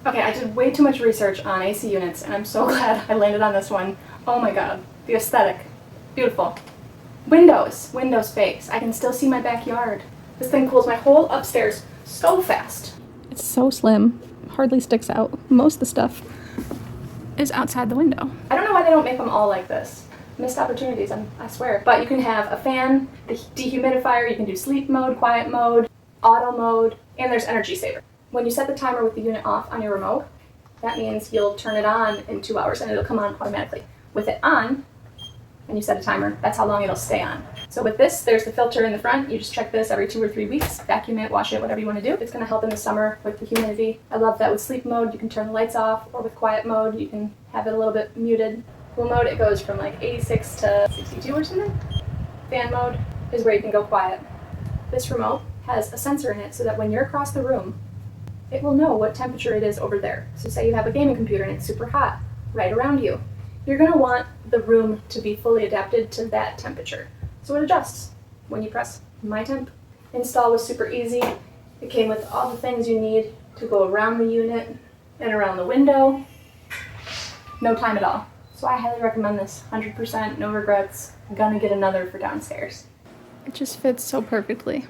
Okay, I did way too much research on AC units, and I'm so glad I landed on this one. Oh my god, the aesthetic. Beautiful. Window space. I can still see my backyard. This thing cools my whole upstairs so fast. It's so slim, hardly sticks out. Most of the stuff is outside the window. I don't know why they don't make them all like this. Missed opportunities, I swear. But you can have a fan, the dehumidifier, you can do sleep mode, quiet mode, auto mode, and there's energy saver. When you set the timer with the unit off on your remote, that means you'll turn it on in 2 hours and it'll come on automatically. With it on, and you set a timer, that's how long it'll stay on. So with this, there's the filter in the front. You just check this every 2 or 3 weeks, vacuum it, wash it, whatever you want to do. It's going to help in the summer with the humidity. I love that with sleep mode, you can turn the lights off, or with quiet mode, you can have it a little bit muted. Cool mode, it goes from like 86 to 62 or something. Fan mode is where you can go quiet. This remote has a sensor in it so that when you're across the room, it will know what temperature it is over there. So say you have a gaming computer and it's super hot right around you. You're going to want the room to be fully adapted to that temperature. So it adjusts when you press My Temp. Install was super easy. It came with all the things you need to go around the unit and around the window. No time at all. So I highly recommend this. 100%, no regrets. I'm gonna get another for downstairs. It just fits so perfectly.